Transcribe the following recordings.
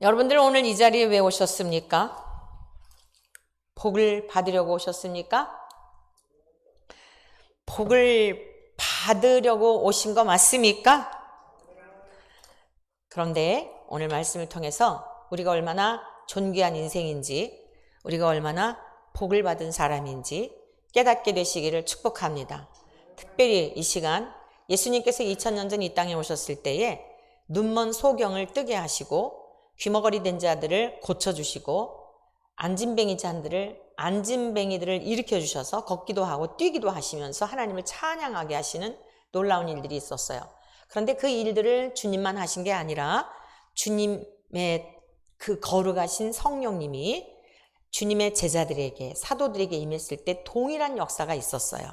여러분들 오늘 이 자리에 왜 오셨습니까? 복을 받으려고 오셨습니까? 복을 받으려고 오신 거 맞습니까? 그런데 오늘 말씀을 통해서 우리가 얼마나 존귀한 인생인지, 우리가 얼마나 복을 받은 사람인지 깨닫게 되시기를 축복합니다. 특별히 이 시간 예수님께서 2000년 전 이 땅에 오셨을 때에 눈먼 소경을 뜨게 하시고 귀머거리 된 자들을 고쳐주시고 안진뱅이들을 일으켜 주셔서 걷기도 하고 뛰기도 하시면서 하나님을 찬양하게 하시는 놀라운 일들이 있었어요. 그런데 그 일들을 주님만 하신 게 아니라 주님의 그 거룩하신 성령님이 주님의 제자들에게, 사도들에게 임했을 때 동일한 역사가 있었어요.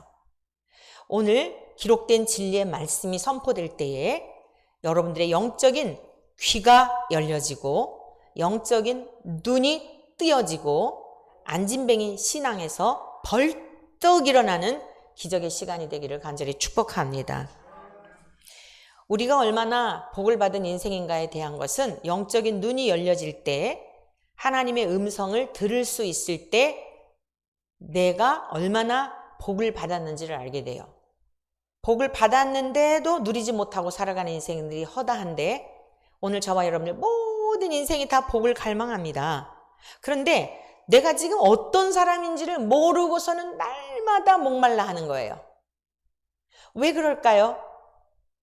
오늘 기록된 진리의 말씀이 선포될 때에 여러분들의 영적인 귀가 열려지고 영적인 눈이 뜨여지고 안진뱅이 신앙에서 벌떡 일어나는 기적의 시간이 되기를 간절히 축복합니다. 우리가 얼마나 복을 받은 인생인가에 대한 것은 영적인 눈이 열려질 때, 하나님의 음성을 들을 수 있을 때 내가 얼마나 복을 받았는지를 알게 돼요. 복을 받았는데도 누리지 못하고 살아가는 인생들이 허다한데, 오늘 저와 여러분들 모든 인생이 다 복을 갈망합니다. 그런데 내가 지금 어떤 사람인지를 모르고서는 날마다 목말라 하는 거예요. 왜 그럴까요?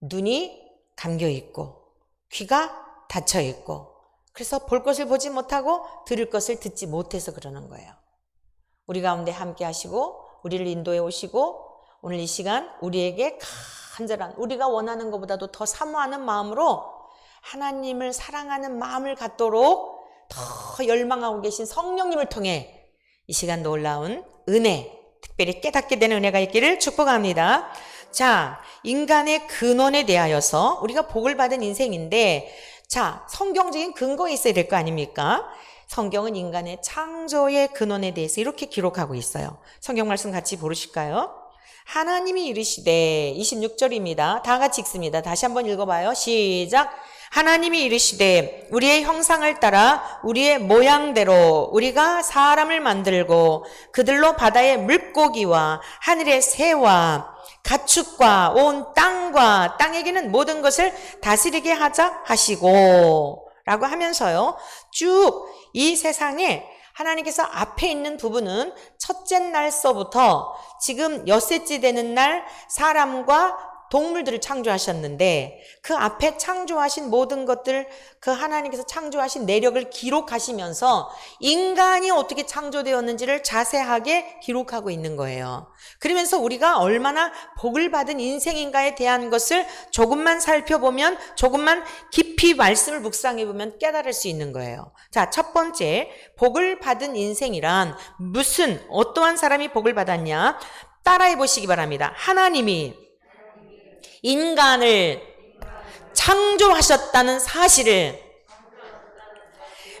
눈이 감겨 있고 귀가 닫혀 있고, 그래서 볼 것을 보지 못하고 들을 것을 듣지 못해서 그러는 거예요. 우리 가운데 함께 하시고 우리를 인도해 오시고 오늘 이 시간 우리에게 간절한, 우리가 원하는 것보다도 더 사모하는 마음으로 하나님을 사랑하는 마음을 갖도록 더 열망하고 계신 성령님을 통해 이 시간 놀라운 은혜, 특별히 깨닫게 되는 은혜가 있기를 축복합니다. 자, 인간의 근원에 대하여서 우리가 복을 받은 인생인데, 자, 성경적인 근거가 있어야 될 거 아닙니까? 성경은 인간의 창조의 근원에 대해서 이렇게 기록하고 있어요. 성경 말씀 같이 보실까요? 하나님이 이르시되, 26절입니다. 다 같이 읽습니다. 다시 한번 읽어봐요. 시작. 하나님이 이르시되 우리의 형상을 따라 우리의 모양대로 우리가 사람을 만들고 그들로 바다의 물고기와 하늘의 새와 가축과 온 땅과 땅에게는 모든 것을 다스리게 하자 하시고, 라고 하면서요, 쭉 이 세상에 하나님께서 앞에 있는 부분은 첫째 날서부터 지금 엿새째 되는 날 사람과 동물들을 창조하셨는데, 그 앞에 창조하신 모든 것들, 그 하나님께서 창조하신 내력을 기록하시면서 인간이 어떻게 창조되었는지를 자세하게 기록하고 있는 거예요. 그러면서 우리가 얼마나 복을 받은 인생인가에 대한 것을 조금만 살펴보면, 조금만 깊이 말씀을 묵상해 보면 깨달을 수 있는 거예요. 자, 첫 번째, 복을 받은 인생이란 어떠한 사람이 복을 받았냐? 따라해 보시기 바랍니다. 하나님이 인간을 창조하셨다는 사실을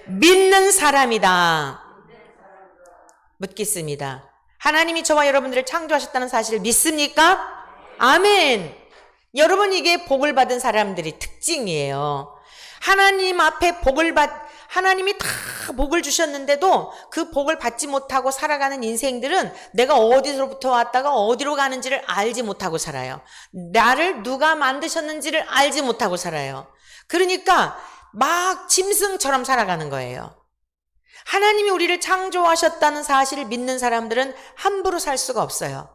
믿는 사람이다. 묻겠습니다. 하나님이 저와 여러분들을 창조하셨다는 사실을 믿습니까? 아멘. 여러분, 이게 복을 받은 사람들의 특징이에요. 하나님 앞에 하나님이 다 복을 주셨는데도 그 복을 받지 못하고 살아가는 인생들은 내가 어디서부터 왔다가 어디로 가는지를 알지 못하고 살아요. 나를 누가 만드셨는지를 알지 못하고 살아요. 그러니까 막 짐승처럼 살아가는 거예요. 하나님이 우리를 창조하셨다는 사실을 믿는 사람들은 함부로 살 수가 없어요.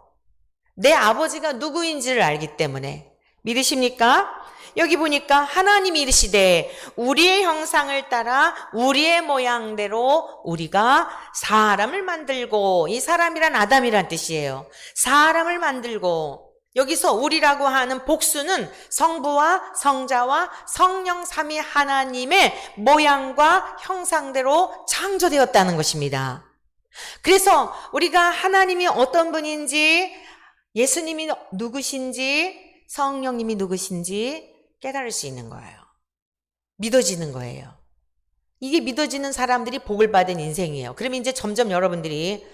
내 아버지가 누구인지를 알기 때문에. 믿으십니까? 여기 보니까 하나님이 이르시되 우리의 형상을 따라 우리의 모양대로 우리가 사람을 만들고, 이 사람이란 아담이란 뜻이에요. 사람을 만들고, 여기서 우리라고 하는 복수는 성부와 성자와 성령 삼위 하나님의 모양과 형상대로 창조되었다는 것입니다. 그래서 우리가 하나님이 어떤 분인지, 예수님이 누구신지, 성령님이 누구신지 깨달을 수 있는 거예요. 믿어지는 거예요. 이게 믿어지는 사람들이 복을 받은 인생이에요. 그러면 이제 점점 여러분들이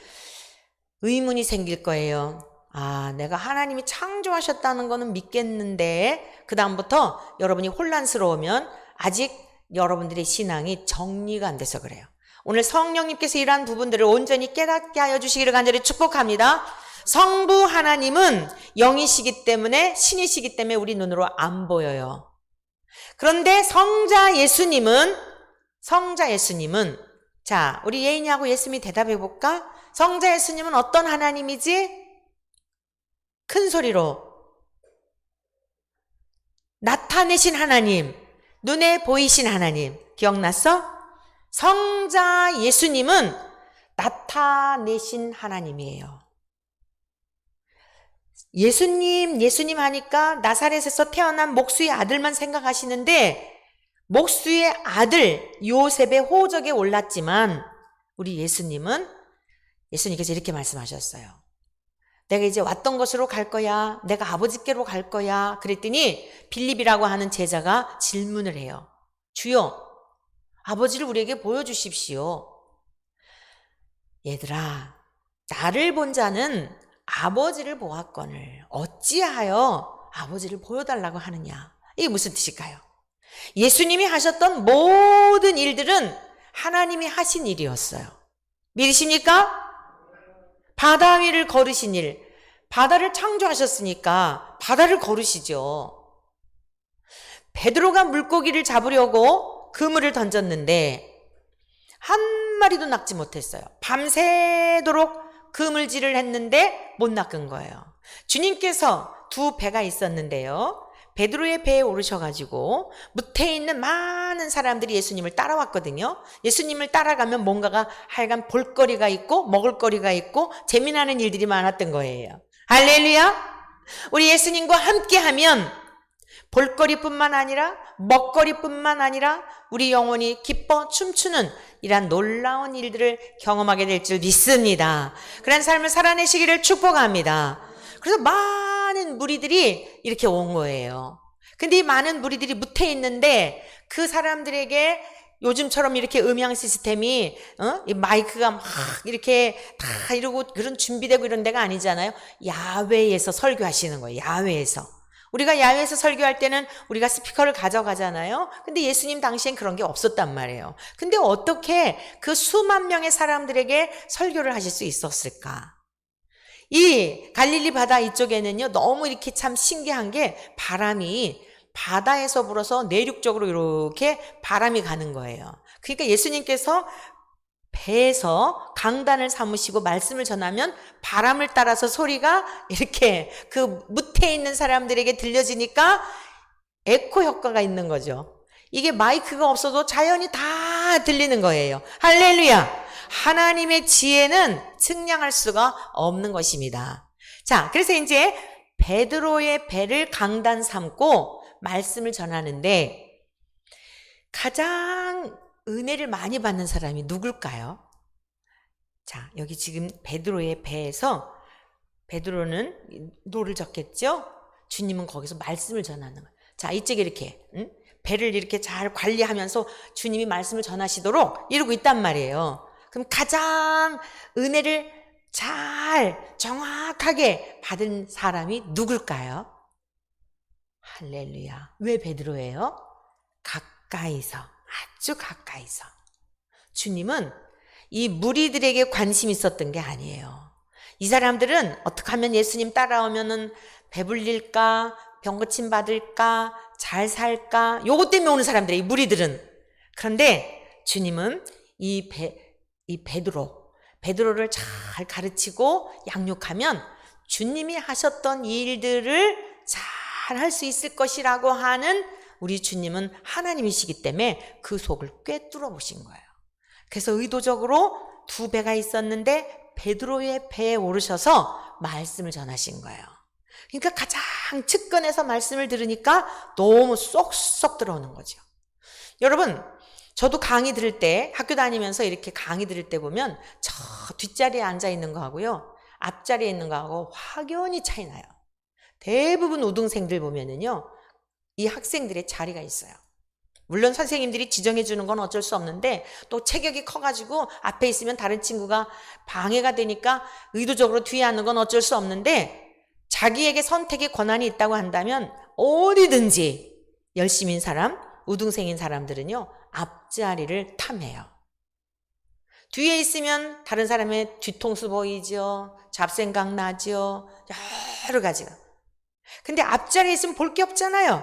의문이 생길 거예요. 아, 내가 하나님이 창조하셨다는 거는 믿겠는데, 그 다음부터 여러분이 혼란스러우면 아직 여러분들의 신앙이 정리가 안 돼서 그래요. 오늘 성령님께서 이러한 부분들을 온전히 깨닫게 하여 주시기를 간절히 축복합니다. 성부 하나님은 영이시기 때문에, 신이시기 때문에 우리 눈으로 안 보여요. 그런데 성자 예수님은, 자, 우리 예인이하고 예수님이 대답해 볼까? 성자 예수님은 어떤 하나님이지? 큰 소리로. 나타내신 하나님, 눈에 보이신 하나님. 기억났어? 성자 예수님은 나타내신 하나님이에요. 예수님 하니까 나사렛에서 태어난 목수의 아들만 생각하시는데, 목수의 아들 요셉의 호적에 올랐지만 우리 예수님께서 이렇게 말씀하셨어요. 내가 이제 왔던 곳으로 갈 거야. 내가 아버지께로 갈 거야. 그랬더니 빌립이라고 하는 제자가 질문을 해요. 주여, 아버지를 우리에게 보여주십시오. 얘들아, 나를 본 자는 아버지를 보았거늘 어찌하여 아버지를 보여달라고 하느냐. 이게 무슨 뜻일까요? 예수님이 하셨던 모든 일들은 하나님이 하신 일이었어요. 믿으십니까? 바다 위를 걸으신 일, 바다를 창조하셨으니까 바다를 걸으시죠. 베드로가 물고기를 잡으려고 그물을 던졌는데 한 마리도 낚지 못했어요. 밤새도록 그물질을 했는데 못 낚은 거예요. 주님께서 두 배가 있었는데요. 베드로의 배에 오르셔가지고 무태에 있는 많은 사람들이 예수님을 따라왔거든요. 예수님을 따라가면 뭔가가 하여간 볼거리가 있고 먹을거리가 있고 재미나는 일들이 많았던 거예요. 할렐루야! 우리 예수님과 함께하면 볼거리뿐만 아니라 먹거리뿐만 아니라 우리 영혼이 기뻐 춤추는 이러한 놀라운 일들을 경험하게 될 줄 믿습니다. 그런 삶을 살아내시기를 축복합니다. 그래서 많은 무리들이 이렇게 온 거예요. 근데 이 많은 무리들이 무태에 있는데 그 사람들에게 요즘처럼 이렇게 음향 시스템이 이 마이크가 막 이렇게 다 이러고 그런 준비되고 이런 데가 아니잖아요. 야외에서 설교하시는 거예요. 야외에서. 우리가 야외에서 설교할 때는 우리가 스피커를 가져가잖아요. 근데 예수님 당시엔 그런 게 없었단 말이에요. 근데 어떻게 그 수만 명의 사람들에게 설교를 하실 수 있었을까? 이 갈릴리 바다 이쪽에는요, 너무 이렇게 참 신기한 게 바람이 바다에서 불어서 내륙적으로 이렇게 바람이 가는 거예요. 그러니까 예수님께서 배에서 강단을 삼으시고 말씀을 전하면 바람을 따라서 소리가 이렇게 그 무태에 있는 사람들에게 들려지니까 에코 효과가 있는 거죠. 이게 마이크가 없어도 자연이 다 들리는 거예요. 할렐루야! 하나님의 지혜는 측량할 수가 없는 것입니다. 자, 그래서 이제 베드로의 배를 강단 삼고 말씀을 전하는데 가장 은혜를 많이 받는 사람이 누굴까요? 자, 여기 지금 베드로의 배에서 베드로는 노를 젓겠죠? 주님은 거기서 말씀을 전하는 거예요. 자, 이쪽에 이렇게 배를 이렇게 잘 관리하면서 주님이 말씀을 전하시도록 이러고 있단 말이에요. 그럼 가장 은혜를 잘 정확하게 받은 사람이 누굴까요? 할렐루야. 왜 베드로예요? 가까이서, 아주 가까이서. 주님은 이 무리들에게 관심이 있었던 게 아니에요. 이 사람들은 어떻게 하면 예수님 따라오면은 배불릴까, 병고침 받을까, 잘 살까, 요것 때문에 오는 사람들이에요, 이 무리들은. 그런데 주님은 이 베드로를 잘 가르치고 양육하면 주님이 하셨던 일들을 잘 할 수 있을 것이라고 하는 우리 주님은 하나님이시기 때문에 그 속을 꿰뚫어 보신 거예요. 그래서 의도적으로 두 배가 있었는데 베드로의 배에 오르셔서 말씀을 전하신 거예요. 그러니까 가장 측근에서 말씀을 들으니까 너무 쏙쏙 들어오는 거죠. 여러분, 저도 강의 들을 때, 학교 다니면서 이렇게 강의 들을 때 보면 저 뒷자리에 앉아 있는 거하고요, 앞자리에 있는 거하고 확연히 차이 나요. 대부분 우등생들 보면은요, 이 학생들의 자리가 있어요. 물론 선생님들이 지정해 주는 건 어쩔 수 없는데 또 체격이 커가지고 앞에 있으면 다른 친구가 방해가 되니까 의도적으로 뒤에 앉는 건 어쩔 수 없는데 자기에게 선택의 권한이 있다고 한다면 어디든지 열심인 사람, 우등생인 사람들은요, 앞자리를 탐해요. 뒤에 있으면 다른 사람의 뒤통수 보이죠. 잡생각 나죠. 여러 가지가. 근데 앞자리에 있으면 볼 게 없잖아요.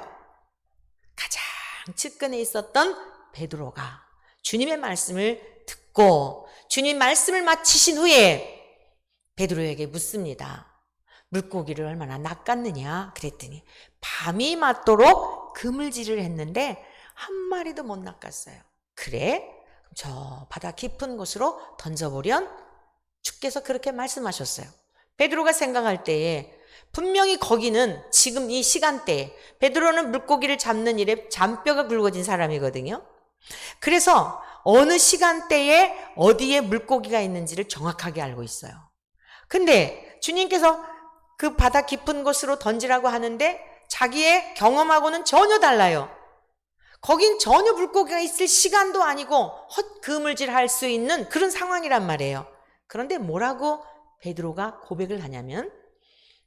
가장 측근에 있었던 베드로가 주님의 말씀을 듣고 주님 말씀을 마치신 후에 베드로에게 묻습니다. 물고기를 얼마나 낚았느냐 그랬더니 밤이 맞도록 그물질을 했는데 한 마리도 못 낚았어요. 그래? 저 바다 깊은 곳으로 던져보련 주께서 그렇게 말씀하셨어요. 베드로가 생각할 때에 분명히 거기는 지금 이 시간대에 베드로는 물고기를 잡는 일에 잔뼈가 굵어진 사람이거든요. 그래서 어느 시간대에 어디에 물고기가 있는지를 정확하게 알고 있어요. 근데 주님께서 그 바다 깊은 곳으로 던지라고 하는데 자기의 경험하고는 전혀 달라요. 거긴 전혀 물고기가 있을 시간도 아니고 헛그물질 할 수 있는 그런 상황이란 말이에요. 그런데 뭐라고 베드로가 고백을 하냐면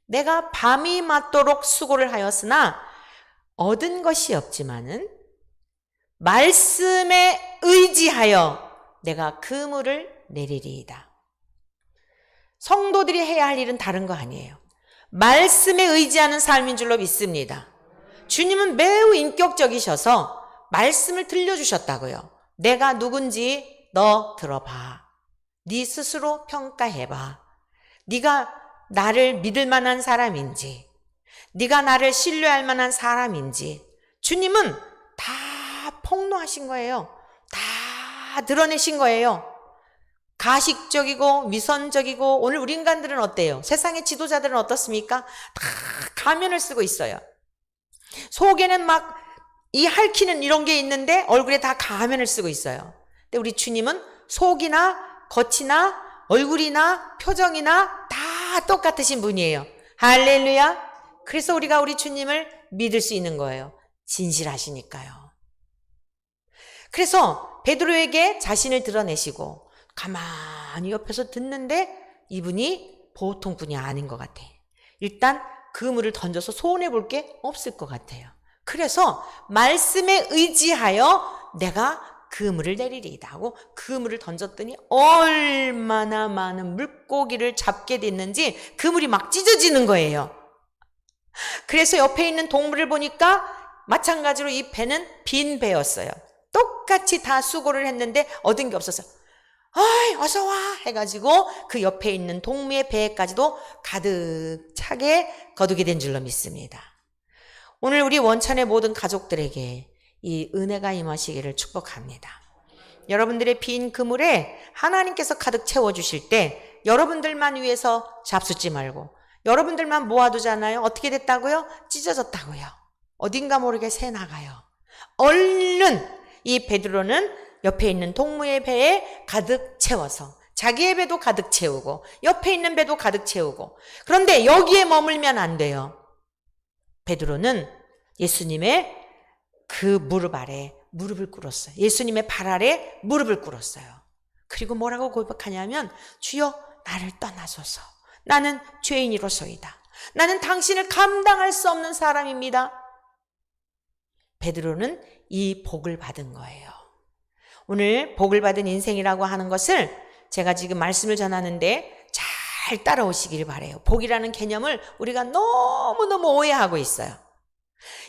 내가 밤이 맞도록 수고를 하였으나 얻은 것이 없지만은 말씀에 의지하여 내가 그물을 내리리이다. 성도들이 해야 할 일은 다른 거 아니에요. 말씀에 의지하는 삶인 줄로 믿습니다. 주님은 매우 인격적이셔서 말씀을 들려주셨다고요. 내가 누군지 너 들어봐. 네 스스로 평가해봐. 네가 나를 믿을 만한 사람인지, 네가 나를 신뢰할 만한 사람인지 주님은 다 폭로하신 거예요. 다 드러내신 거예요. 가식적이고 위선적이고 오늘 우리 인간들은 어때요? 세상의 지도자들은 어떻습니까? 다 가면을 쓰고 있어요. 속에는 막 이 핥히는 이런 게 있는데 얼굴에 다 가면을 쓰고 있어요. 근데 우리 주님은 속이나 겉이나 얼굴이나 표정이나 다 똑같으신 분이에요. 할렐루야. 그래서 우리가 우리 주님을 믿을 수 있는 거예요. 진실하시니까요. 그래서 베드로에게 자신을 드러내시고 가만히 옆에서 듣는데 이분이 보통 분이 아닌 것 같아. 일단 그물을 던져서 손해볼 게 없을 것 같아요. 그래서 말씀에 의지하여 내가 그물을 내리리이다 하고 그물을 던졌더니 얼마나 많은 물고기를 잡게 됐는지 그물이 막 찢어지는 거예요. 그래서 옆에 있는 동물을 보니까 마찬가지로 이 배는 빈 배였어요. 똑같이 다 수고를 했는데 얻은 게 없었어요. 어이 어서 와 해가지고 그 옆에 있는 동무의 배까지도 가득 차게 거두게 된 줄로 믿습니다. 오늘 우리 원찬의 모든 가족들에게 이 은혜가 임하시기를 축복합니다. 여러분들의 빈 그물에 하나님께서 가득 채워주실 때 여러분들만 위해서 잡숫지 말고 여러분들만 모아두잖아요. 어떻게 됐다고요? 찢어졌다고요. 어딘가 모르게 새 나가요. 얼른 이 베드로는 옆에 있는 동무의 배에 가득 채워서 자기의 배도 가득 채우고 옆에 있는 배도 가득 채우고 그런데 여기에 머물면 안 돼요. 베드로는 예수님의 그 무릎 아래 무릎을 꿇었어요. 예수님의 발 아래 무릎을 꿇었어요. 그리고 뭐라고 고백하냐면 주여 나를 떠나소서. 나는 죄인이로소이다. 나는 당신을 감당할 수 없는 사람입니다. 베드로는 이 복을 받은 거예요. 오늘 복을 받은 인생이라고 하는 것을 제가 지금 말씀을 전하는데 잘 따라오시길 바라요. 복이라는 개념을 우리가 너무너무 오해하고 있어요.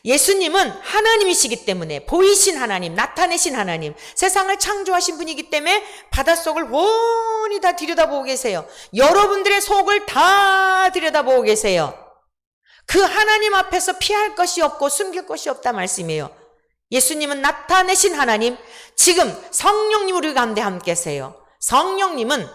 예수님은 하나님이시기 때문에 보이신 하나님, 나타내신 하나님, 세상을 창조하신 분이기 때문에 바닷속을 훤히 다 들여다보고 계세요. 여러분들의 속을 다 들여다보고 계세요. 그 하나님 앞에서 피할 것이 없고 숨길 것이 없다 말씀이에요. 예수님은 나타내신 하나님, 지금 성령님 우리 가운데 함께 계세요. 성령님은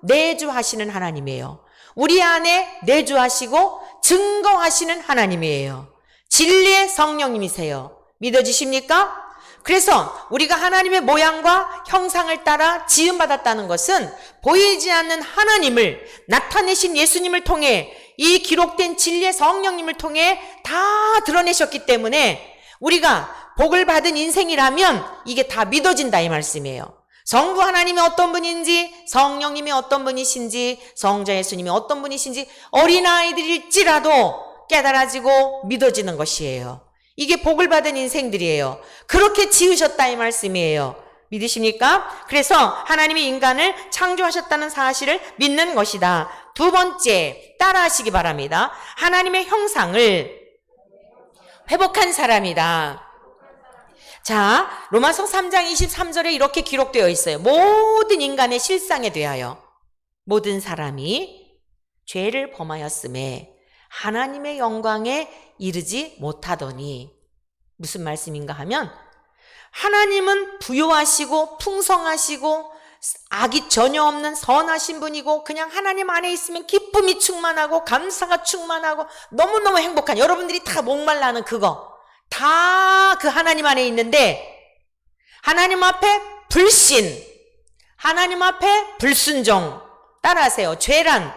내주하시는 하나님이에요. 우리 안에 내주하시고 증거하시는 하나님이에요. 진리의 성령님이세요. 믿어지십니까? 그래서 우리가 하나님의 모양과 형상을 따라 지음받았다는 것은 보이지 않는 하나님을 나타내신 예수님을 통해 이 기록된 진리의 성령님을 통해 다 드러내셨기 때문에 우리가 복을 받은 인생이라면 이게 다 믿어진다 이 말씀이에요. 성부 하나님이 어떤 분인지, 성령님이 어떤 분이신지, 성자 예수님이 어떤 분이신지 어린아이들일지라도 깨달아지고 믿어지는 것이에요. 이게 복을 받은 인생들이에요. 그렇게 지으셨다 이 말씀이에요. 믿으십니까? 그래서 하나님이 인간을 창조하셨다는 사실을 믿는 것이다. 두 번째, 따라하시기 바랍니다. 하나님의 형상을 회복한 사람이다. 자, 로마서 3장 23절에 이렇게 기록되어 있어요. 모든 인간의 실상에 대하여 모든 사람이 죄를 범하였음에 하나님의 영광에 이르지 못하더니, 무슨 말씀인가 하면 하나님은 부요하시고 풍성하시고 악이 전혀 없는 선하신 분이고 그냥 하나님 안에 있으면 기쁨이 충만하고 감사가 충만하고 너무너무 행복한, 여러분들이 다 목말라 하는 그거 다 그 하나님 안에 있는데 하나님 앞에 불신, 하나님 앞에 불순종. 따라하세요. 죄란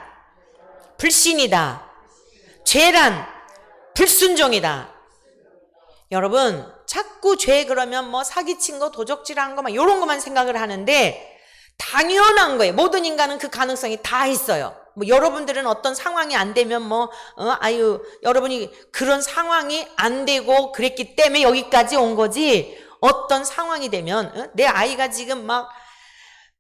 불신이다. 죄란 불순종이다. 여러분 자꾸 죄 그러면 뭐 사기친 거, 도적질한 거 막 이런 것만 생각을 하는데 당연한 거예요. 모든 인간은 그 가능성이 다 있어요. 뭐 여러분들은 어떤 상황이 안 되면 여러분이 그런 상황이 안 되고 그랬기 때문에 여기까지 온 거지, 어떤 상황이 되면 내 아이가 지금 막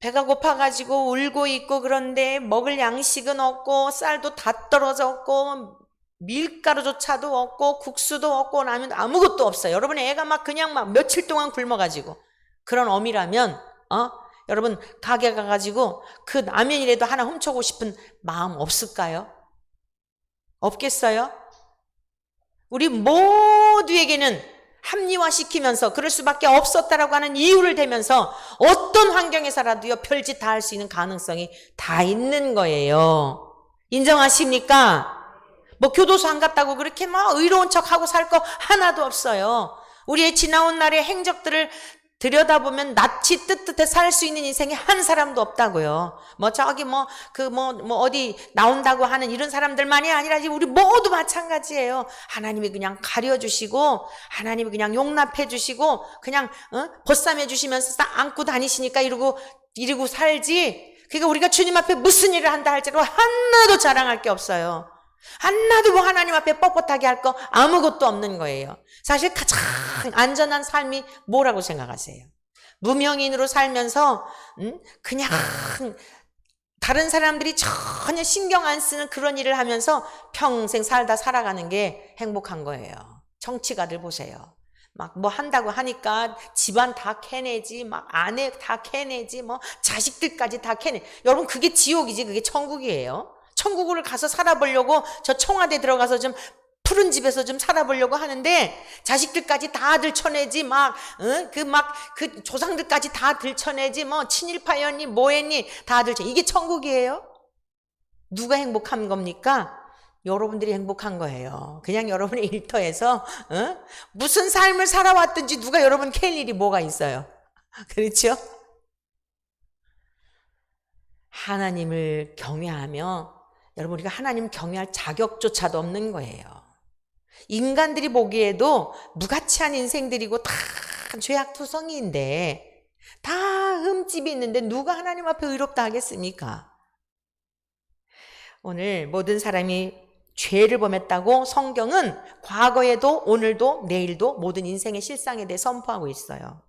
배가 고파가지고 울고 있고 그런데 먹을 양식은 없고 쌀도 다 떨어졌고 밀가루조차도 없고 국수도 없고 라면 아무것도 없어요. 여러분의 애가 막 그냥 막 며칠 동안 굶어가지고 그런 어미라면 여러분 가게 가가지고 그 라면이라도 하나 훔쳐오고 싶은 마음 없을까요? 없겠어요? 우리 모두에게는 합리화시키면서 그럴 수밖에 없었다라고 하는 이유를 대면서 어떤 환경에서라도요 별짓 다 할 수 있는 가능성이 다 있는 거예요. 인정하십니까? 뭐 교도소 안 갔다고 그렇게 막 의로운 척하고 살 거 하나도 없어요. 우리의 지나온 날의 행적들을 들여다보면 낯이 뜨뜻해 살 수 있는 인생이 한 사람도 없다고요. 어디 나온다고 하는 이런 사람들만이 아니라 우리 모두 마찬가지예요. 하나님이 그냥 가려주시고 하나님이 그냥 용납해주시고 그냥 보쌈해주시면서 싹 안고 다니시니까 이러고 살지. 그러니까 우리가 주님 앞에 무슨 일을 한다 할지라도 하나도 자랑할 게 없어요. 하나도 뭐 하나님 앞에 뻣뻣하게 할 거 아무것도 없는 거예요. 사실 가장 안전한 삶이 뭐라고 생각하세요? 무명인으로 살면서 그냥 다른 사람들이 전혀 신경 안 쓰는 그런 일을 하면서 평생 살아가는 게 행복한 거예요. 정치가들 보세요. 막 뭐 한다고 하니까 집안 다 캐내지, 막 아내 다 캐내지, 뭐 자식들까지 다 캐내. 여러분 그게 지옥이지 그게 천국이에요. 천국을 가서 살아보려고 저 청와대 들어가서 좀 푸른 집에서 좀 살아보려고 하는데 자식들까지 다 들쳐내지, 그 조상들까지 다 들쳐내지, 뭐 친일파였니 뭐했니 다 들쳐. 이게 천국이에요? 누가 행복한 겁니까? 여러분들이 행복한 거예요. 그냥 여러분의 일터에서 무슨 삶을 살아왔든지 누가 여러분 캘 일이 뭐가 있어요? 그렇죠? 하나님을 경외하며 여러분 우리가 하나님 경외할 자격조차도 없는 거예요. 인간들이 보기에도 무가치한 인생들이고 다 죄악투성이인데 다 흠집이 있는데 누가 하나님 앞에 의롭다 하겠습니까? 오늘 모든 사람이 죄를 범했다고 성경은 과거에도 오늘도 내일도 모든 인생의 실상에 대해 선포하고 있어요.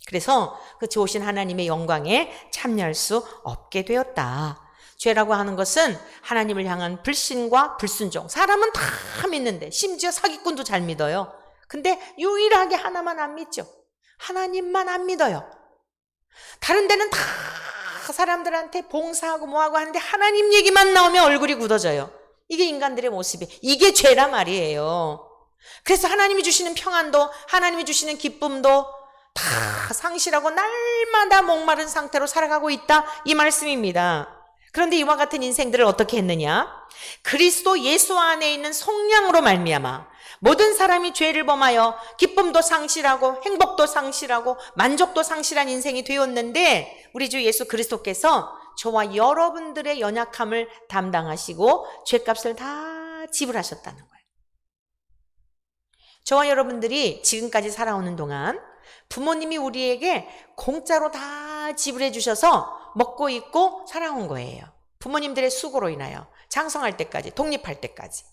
그래서 그 좋으신 하나님의 영광에 참여할 수 없게 되었다. 죄라고 하는 것은 하나님을 향한 불신과 불순종. 사람은 다 믿는데 심지어 사기꾼도 잘 믿어요. 근데 유일하게 하나만 안 믿죠. 하나님만 안 믿어요. 다른 데는 다 사람들한테 봉사하고 뭐하고 하는데 하나님 얘기만 나오면 얼굴이 굳어져요. 이게 인간들의 모습이에요. 이게 죄란 말이에요. 그래서 하나님이 주시는 평안도 하나님이 주시는 기쁨도 다 상실하고 날마다 목마른 상태로 살아가고 있다 이 말씀입니다. 그런데 이와 같은 인생들을 어떻게 했느냐? 그리스도 예수 안에 있는 성령으로 말미암아 모든 사람이 죄를 범하여 기쁨도 상실하고 행복도 상실하고 만족도 상실한 인생이 되었는데 우리 주 예수 그리스도께서 저와 여러분들의 연약함을 담당하시고 죄값을 다 지불하셨다는 거예요. 저와 여러분들이 지금까지 살아오는 동안 부모님이 우리에게 공짜로 다 지불해 주셔서 먹고 입고 살아온 거예요. 부모님들의 수고로 인하여 장성할 때까지, 독립할 때까지.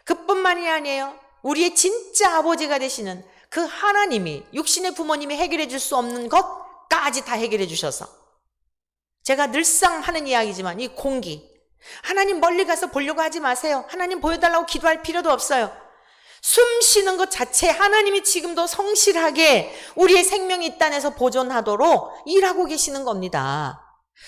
그뿐만이 아니에요. 우리의 진짜 아버지가 되시는 그 하나님이, 육신의 부모님이 해결해 줄 수 없는 것까지 다 해결해 주셔서, 제가 늘상 하는 이야기지만 이 공기, 하나님 멀리 가서 보려고 하지 마세요. 하나님 보여달라고 기도할 필요도 없어요. 숨 쉬는 것 자체 하나님이 지금도 성실하게 우리의 생명이 이 땅에서 보존하도록 일하고 계시는 겁니다.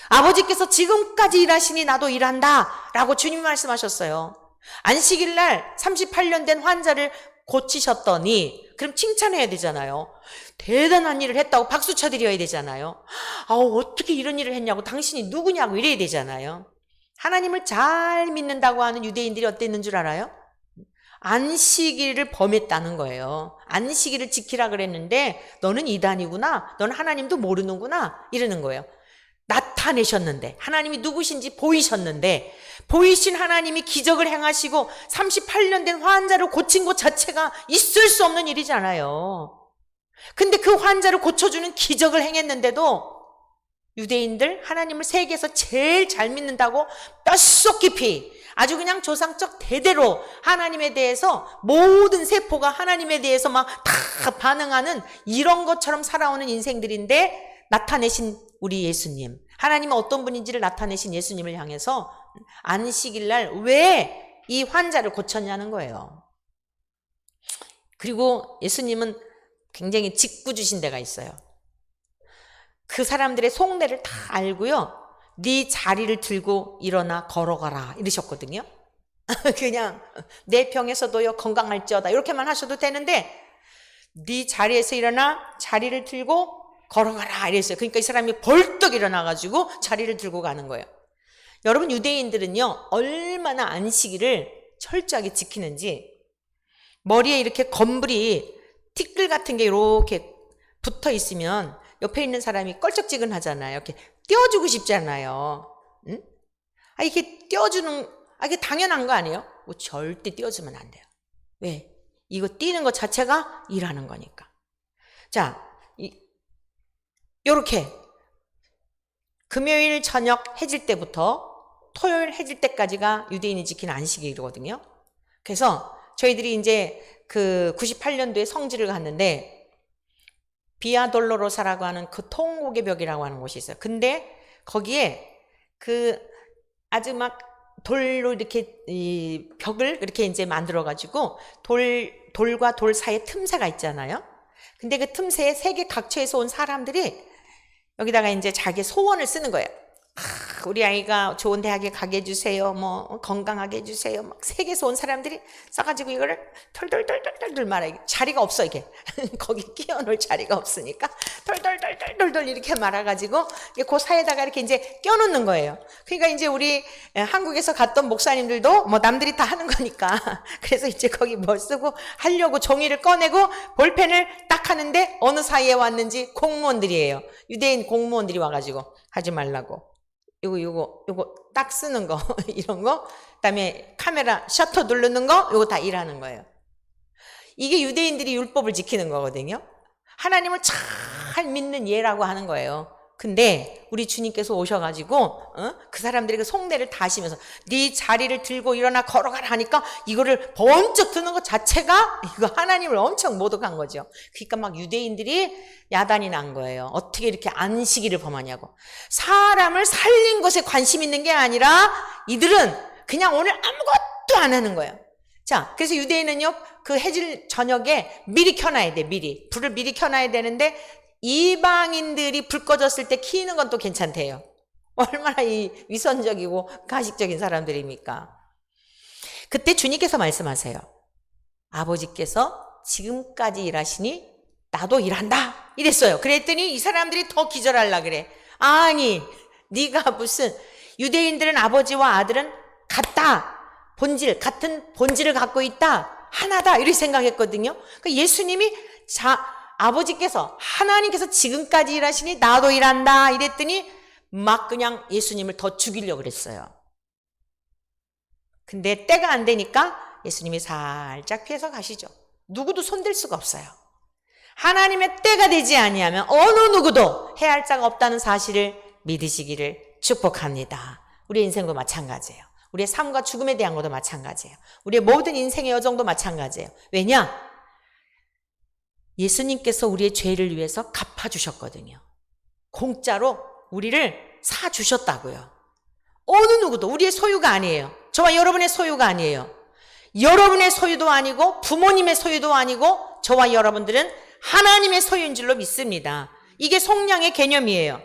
아버지께서 지금까지 일하시니 나도 일한다 라고 주님이 말씀하셨어요. 안식일 날 38년 된 환자를 고치셨더니 그럼 칭찬해야 되잖아요. 대단한 일을 했다고 박수 쳐드려야 되잖아요. 어떻게 이런 일을 했냐고, 당신이 누구냐고 이래야 되잖아요. 하나님을 잘 믿는다고 하는 유대인들이 어땠는 줄 알아요? 안식일을 범했다는 거예요. 안식일을 지키라 그랬는데 너는 이단이구나, 너는 하나님도 모르는구나 이러는 거예요. 나타내셨는데, 하나님이 누구신지 보이셨는데, 보이신 하나님이 기적을 행하시고 38년 된 환자를 고친 것 자체가 있을 수 없는 일이잖아요. 근데 그 환자를 고쳐주는 기적을 행했는데도 유대인들 하나님을 세계에서 제일 잘 믿는다고 뼛속 깊이 아주 그냥 조상적 대대로 하나님에 대해서 모든 세포가 하나님에 대해서 막 다 반응하는 이런 것처럼 살아오는 인생들인데, 나타내신 우리 예수님, 하나님은 어떤 분인지를 나타내신 예수님을 향해서 안식일 날 왜 이 환자를 고쳤냐는 거예요. 그리고 예수님은 굉장히 짓궂으신 데가 있어요. 그 사람들의 속내를 다 알고요, 네 자리를 들고 일어나 걸어가라 이러셨거든요. 그냥 내 병에서도요 건강할지어다 이렇게만 하셔도 되는데, 네 자리에서 일어나 자리를 들고 걸어가라 이랬어요. 그러니까 이 사람이 벌떡 일어나가지고 자리를 들고 가는 거예요. 여러분, 유대인들은요 얼마나 안식일을 철저하게 지키는지, 머리에 이렇게 검불이 티끌 같은 게 이렇게 붙어 있으면 옆에 있는 사람이 껄쩍지근하잖아요. 이렇게 떼어주고 싶잖아요. 응? 이렇게 떼어주는, 이게 당연한 거 아니에요? 절대 떼어주면 안 돼요. 왜? 이거 띄는 것 자체가 일하는 거니까. 자, 요렇게 금요일 저녁 해질 때부터 토요일 해질 때까지가 유대인이 지키는 안식일이거든요. 그래서 저희들이 이제 그 98년도에 성지를 갔는데, 비아 돌로로사라고 하는 그 통곡의 벽이라고 하는 곳이 있어요. 근데 거기에 그 아주 막 돌로 이렇게 이 벽을 이렇게 이제 만들어가지고 돌과 돌 사이에 틈새가 있잖아요. 근데 그 틈새에 세계 각처에서 온 사람들이 여기다가 이제 자기 소원을 쓰는 거예요. 우리 아이가 좋은 대학에 가게 해주세요, 뭐 건강하게 해주세요, 막 세계에서 온 사람들이 써가지고 이거를 털털털털털 말아요. 자리가 없어 이게. 거기 끼워놓을 자리가 없으니까 털털털털털 이렇게 말아가지고 그 사이에다가 이렇게 이제 껴놓는 거예요. 그러니까 이제 우리 한국에서 갔던 목사님들도 뭐 남들이 다 하는 거니까 그래서 이제 거기 뭘 쓰고 하려고 종이를 꺼내고 볼펜을 딱 하는데, 어느 사이에 왔는지 공무원들이에요. 유대인 공무원들이 와가지고 하지 말라고. 요거 딱 쓰는 거 이런 거, 그다음에 카메라 셔터 누르는 거, 요거 다 일하는 거예요. 이게 유대인들이 율법을 지키는 거거든요. 하나님을 잘 믿는 예라고 하는 거예요. 근데 우리 주님께서 오셔가지고 그 사람들의 그 속내를 다 아시면서 네 자리를 들고 일어나 걸어가라 하니까 이거를 번쩍 드는 것 자체가 이거 하나님을 엄청 모독한 거죠. 그러니까 막 유대인들이 야단이 난 거예요. 어떻게 이렇게 안식일을 범하냐고. 사람을 살린 것에 관심 있는 게 아니라 이들은 그냥 오늘 아무것도 안 하는 거예요. 자, 그래서 유대인은요 그 해질 저녁에 미리 켜놔야 돼. 불을 미리 켜놔야 되는데, 이방인들이 불 꺼졌을 때 키우는 건 또 괜찮대요. 얼마나 이 위선적이고 가식적인 사람들입니까? 그때 주님께서 말씀하세요. 아버지께서 지금까지 일하시니 나도 일한다 이랬어요. 그랬더니 이 사람들이 더 기절하려 그래. 아니, 네가 무슨, 유대인들은 아버지와 아들은 같다, 같은 본질을 갖고 있다, 하나다 이렇게 생각했거든요. 그러니까 예수님이 아버지께서, 하나님께서 지금까지 일하시니 나도 일한다 이랬더니 막 그냥 예수님을 더 죽이려고 그랬어요. 근데 때가 안 되니까 예수님이 살짝 피해서 가시죠. 누구도 손댈 수가 없어요. 하나님의 때가 되지 아니하면 어느 누구도 해할 자가 없다는 사실을 믿으시기를 축복합니다. 우리 인생도 마찬가지예요. 우리의 삶과 죽음에 대한 것도 마찬가지예요. 우리의 모든 인생의 여정도 마찬가지예요. 왜냐? 예수님께서 우리의 죄를 위해서 갚아주셨거든요. 공짜로 우리를 사주셨다고요. 어느 누구도 우리의 소유가 아니에요. 저와 여러분의 소유가 아니에요. 여러분의 소유도 아니고 부모님의 소유도 아니고 저와 여러분들은 하나님의 소유인 줄로 믿습니다. 이게 속량의 개념이에요.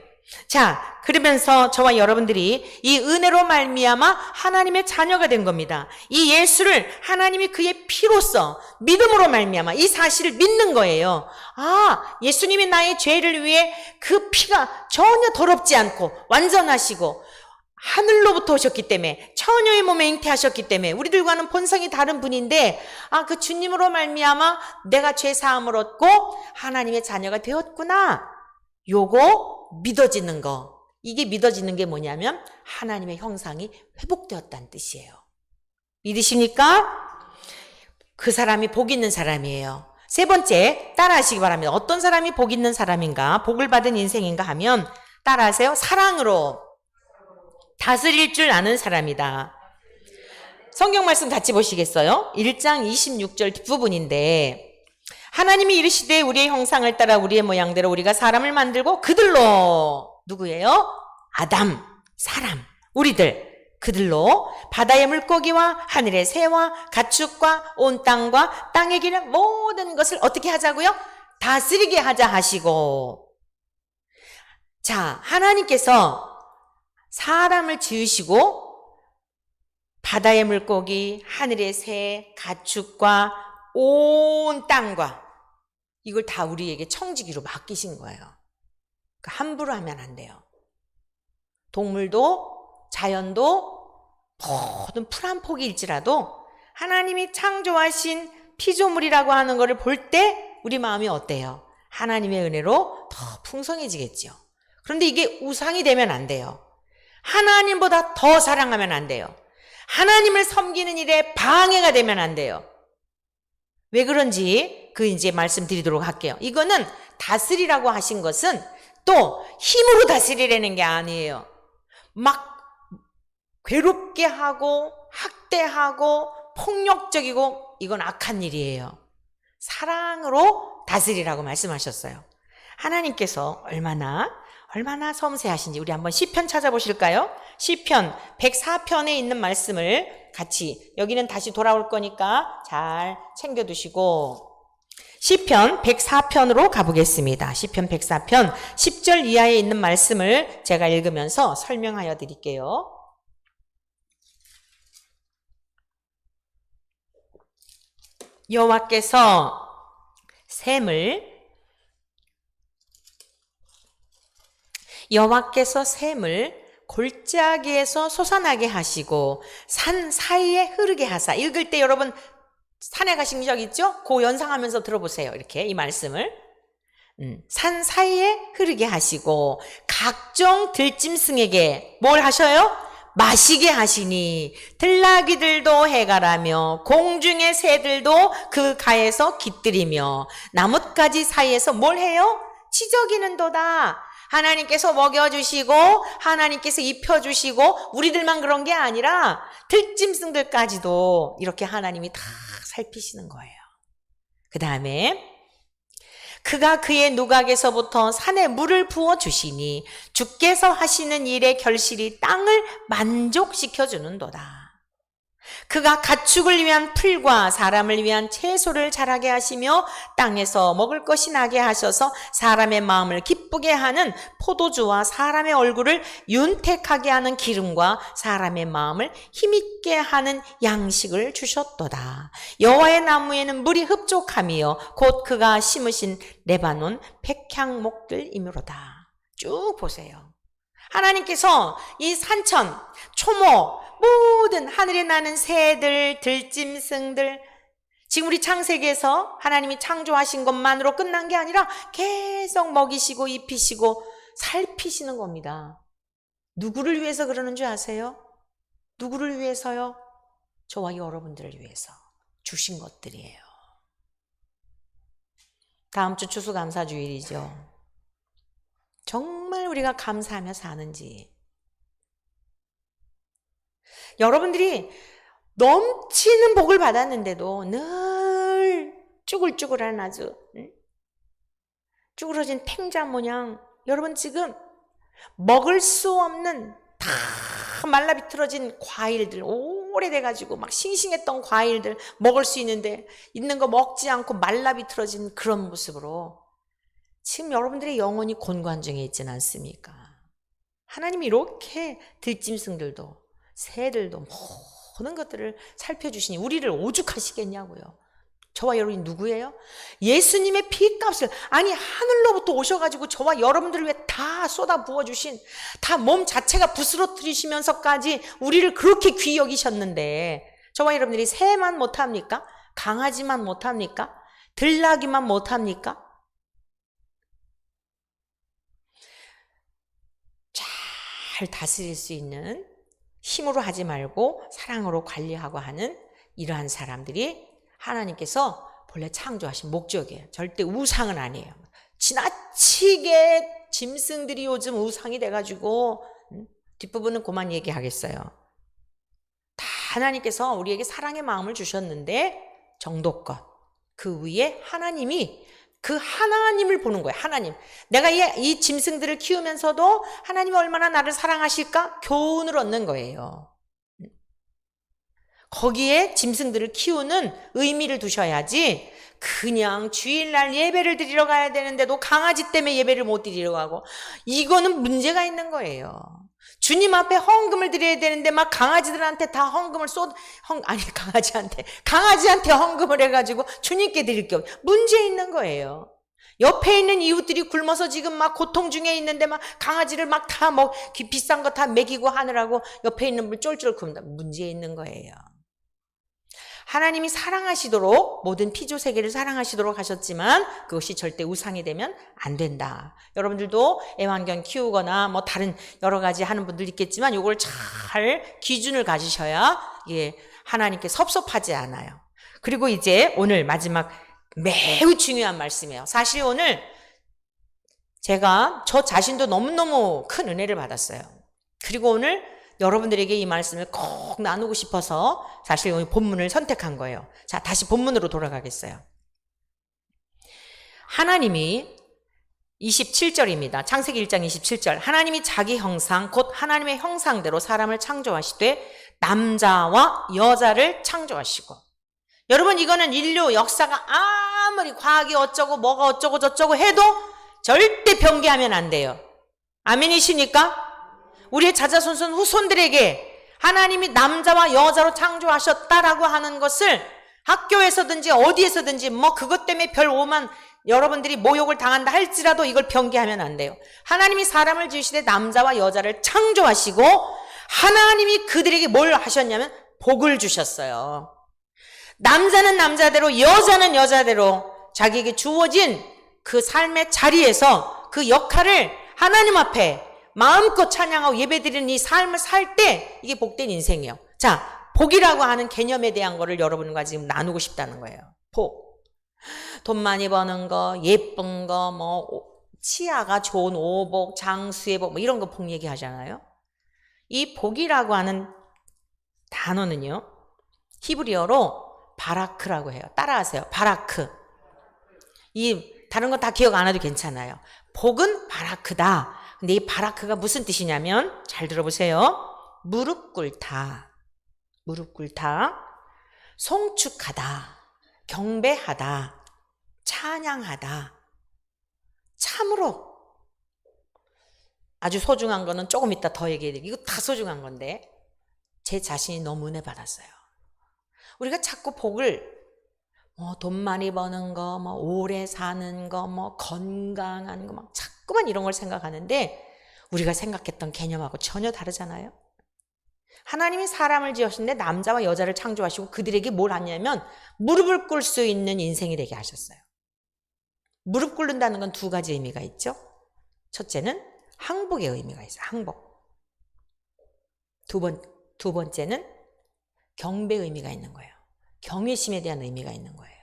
자, 그러면서 저와 여러분들이 이 은혜로 말미암아 하나님의 자녀가 된 겁니다. 이 예수를 하나님이 그의 피로써 믿음으로 말미암아 이 사실을 믿는 거예요. 아, 예수님이 나의 죄를 위해 그 피가 전혀 더럽지 않고 완전하시고 하늘로부터 오셨기 때문에 처녀의 몸에 잉태하셨기 때문에 우리들과는 본성이 다른 분인데 그 주님으로 말미암아 내가 죄 사함을 얻고 하나님의 자녀가 되었구나. 요거 믿어지는 거. 이게 믿어지는 게 뭐냐면 하나님의 형상이 회복되었다는 뜻이에요. 믿으십니까? 그 사람이 복 있는 사람이에요. 세 번째, 따라하시기 바랍니다. 어떤 사람이 복 있는 사람인가, 복을 받은 인생인가 하면 따라하세요. 사랑으로 다스릴 줄 아는 사람이다. 성경 말씀 같이 보시겠어요? 1장 26절 뒷부분인데 하나님이 이르시되 우리의 형상을 따라 우리의 모양대로 우리가 사람을 만들고 그들로 누구예요? 아담, 사람, 우리들 그들로 바다의 물고기와 하늘의 새와 가축과 온 땅과 땅에 기는 모든 것을 어떻게 하자고요? 다스리게 하자 하시고. 자, 하나님께서 사람을 지으시고 바다의 물고기, 하늘의 새, 가축과 온 땅과 이걸 다 우리에게 청지기로 맡기신 거예요. 함부로 하면 안 돼요. 동물도 자연도 모든 풀 한 포기일지라도 하나님이 창조하신 피조물이라고 하는 것을 볼 때 우리 마음이 어때요? 하나님의 은혜로 더 풍성해지겠죠. 그런데 이게 우상이 되면 안 돼요. 하나님보다 더 사랑하면 안 돼요. 하나님을 섬기는 일에 방해가 되면 안 돼요. 왜 그런지 이제 말씀드리도록 할게요. 이거는 다스리라고 하신 것은 또 힘으로 다스리라는 게 아니에요. 막 괴롭게 하고 학대하고 폭력적이고 이건 악한 일이에요. 사랑으로 다스리라고 말씀하셨어요. 하나님께서 얼마나 섬세하신지 우리 한번 시편 찾아보실까요? 시편 104편에 있는 말씀을 같이 여기는 다시 돌아올 거니까 잘 챙겨두시고 시편 104편으로 가보겠습니다. 시편 104편 10절 이하에 있는 말씀을 제가 읽으면서 설명하여 드릴게요. 여호와께서 샘을 골짜기에서 솟아나게 하시고 산 사이에 흐르게 하사. 읽을 때 여러분 산에 가신 적 있죠? 그 연상하면서 들어보세요. 이렇게 이 말씀을 산 사이에 흐르게 하시고 각종 들짐승에게 뭘 하셔요? 마시게 하시니 들나귀들도 해가라며 공중의 새들도 그 가에서 깃들이며 나뭇가지 사이에서 뭘 해요? 치저귀는도다. 하나님께서 먹여주시고 하나님께서 입혀주시고 우리들만 그런 게 아니라 들짐승들까지도 이렇게 하나님이 다 살피시는 거예요. 그 다음에 그가 그의 누각에서부터 산에 물을 부어주시니 주께서 하시는 일의 결실이 땅을 만족시켜주는도다. 그가 가축을 위한 풀과 사람을 위한 채소를 자라게 하시며 땅에서 먹을 것이 나게 하셔서 사람의 마음을 기쁘게 하는 포도주와 사람의 얼굴을 윤택하게 하는 기름과 사람의 마음을 힘있게 하는 양식을 주셨도다. 여호와의 나무에는 물이 흡족함이요 곧 그가 심으신 레바논 백향목들이므로다. 쭉 보세요. 하나님께서 이 산천, 초목, 모든 하늘에 나는 새들, 들짐승들, 지금 우리 창세기에서 하나님이 창조하신 것만으로 끝난 게 아니라 계속 먹이시고 입히시고 살피시는 겁니다. 누구를 위해서 그러는 줄 아세요? 누구를 위해서요? 저와 여러분들을 위해서 주신 것들이에요. 다음 주 추수감사주일이죠. 정말 우리가 감사하며 사는지. 여러분들이 넘치는 복을 받았는데도 늘 쭈글쭈글한 아주 쭈그러진 팽자 모양, 여러분 지금 먹을 수 없는 다 말라비틀어진 과일들, 오래돼가지고 막 싱싱했던 과일들 먹을 수 있는 거 먹지 않고 말라비틀어진 그런 모습으로 지금 여러분들의 영혼이 곤고한 중에 있지는 않습니까? 하나님이 이렇게 들짐승들도 새들도 모든 것들을 살펴주시니 우리를 오죽하시겠냐고요. 저와 여러분이 누구예요? 예수님의 피값을, 아니 하늘로부터 오셔가지고 저와 여러분들을 위해 다 쏟아 부어주신, 다 몸 자체가 부스러뜨리시면서까지 우리를 그렇게 귀히 여기셨는데 저와 여러분들이 새만 못합니까? 강아지만 못합니까? 들나귀만 못합니까? 잘 다스릴 수 있는, 힘으로 하지 말고 사랑으로 관리하고 하는 이러한 사람들이 하나님께서 본래 창조하신 목적이에요. 절대 우상은 아니에요. 지나치게 짐승들이 요즘 우상이 돼가지고 뒷부분은 그만 얘기하겠어요. 다 하나님께서 우리에게 사랑의 마음을 주셨는데 정도껏 그 위에 하나님이, 그 하나님을 보는 거예요. 하나님, 내가 이 짐승들을 키우면서도 하나님이 얼마나 나를 사랑하실까? 교훈을 얻는 거예요. 거기에 짐승들을 키우는 의미를 두셔야지 그냥 주일날 예배를 드리러 가야 되는데도 강아지 때문에 예배를 못 드리러 가고, 이거는 문제가 있는 거예요. 주님 앞에 헌금을 드려야 되는데 막 강아지들한테 다 헌금을 강아지한테 헌금을 해가지고 주님께 드릴 게 문제 있는 거예요. 옆에 있는 이웃들이 굶어서 지금 막 고통 중에 있는데 막 강아지를 막 다 비싼 거 다 먹이고 하느라고 옆에 있는 분 쫄쫄 굶다. 문제 있는 거예요. 하나님이 사랑하시도록, 모든 피조 세계를 사랑하시도록 하셨지만 그것이 절대 우상이 되면 안 된다. 여러분들도 애완견 키우거나 뭐 다른 여러 가지 하는 분들 있겠지만 이걸 잘 기준을 가지셔야 하나님께 섭섭하지 않아요. 그리고 이제 오늘 마지막 매우 중요한 말씀이에요. 사실 오늘 제가 저 자신도 너무너무 큰 은혜를 받았어요. 그리고 오늘 여러분들에게 이 말씀을 꼭 나누고 싶어서 사실 오늘 본문을 선택한 거예요. 자, 다시 본문으로 돌아가겠어요. 하나님이 27절입니다. 창세기 1장 27절. 하나님이 자기 형상 곧 하나님의 형상대로 사람을 창조하시되 남자와 여자를 창조하시고. 여러분, 이거는 인류 역사가 아무리 과학이 어쩌고 뭐가 어쩌고 저쩌고 해도 절대 변개하면 안 돼요. 아멘이십니까? 우리의 자자손손 후손들에게 하나님이 남자와 여자로 창조하셨다라고 하는 것을 학교에서든지 어디에서든지 뭐 그것 때문에 별 오만 여러분들이 모욕을 당한다 할지라도 이걸 변개하면 안 돼요. 하나님이 사람을 지으시되 남자와 여자를 창조하시고 하나님이 그들에게 뭘 하셨냐면 복을 주셨어요. 남자는 남자대로 여자는 여자대로 자기에게 주어진 그 삶의 자리에서 그 역할을 하나님 앞에 마음껏 찬양하고 예배드리는 이 삶을 살 때 이게 복된 인생이에요. 자, 복이라고 하는 개념에 대한 거를 여러분과 지금 나누고 싶다는 거예요. 복. 돈 많이 버는 거, 예쁜 거, 뭐 치아가 좋은 오복, 장수의 복, 뭐 이런 거 복 얘기하잖아요. 이 복이라고 하는 단어는요, 히브리어로 바라크라고 해요. 따라하세요. 바라크. 이 다른 거 다 기억 안 해도 괜찮아요. 복은 바라크다. 근데 이 바라크가 무슨 뜻이냐면 잘 들어보세요. 무릎 꿇다, 무릎 꿇다, 송축하다, 경배하다, 찬양하다. 참으로 아주 소중한 거는 조금 이따 더 얘기해 드릴게요. 이거 다 소중한 건데 제 자신이 너무 은혜 받았어요. 우리가 자꾸 복을 돈 많이 버는 거, 오래 사는 거, 건강한 거, 자꾸만 이런 걸 생각하는데 우리가 생각했던 개념하고 전혀 다르잖아요. 하나님이 사람을 지으셨는데 남자와 여자를 창조하시고 그들에게 뭘 하냐면 무릎을 꿇을 수 있는 인생이 되게 하셨어요. 무릎 꿇는다는 건 두 가지 의미가 있죠. 첫째는 항복의 의미가 있어요. 항복. 두 번째는 경배의 의미가 있는 거예요. 경외심에 대한 의미가 있는 거예요.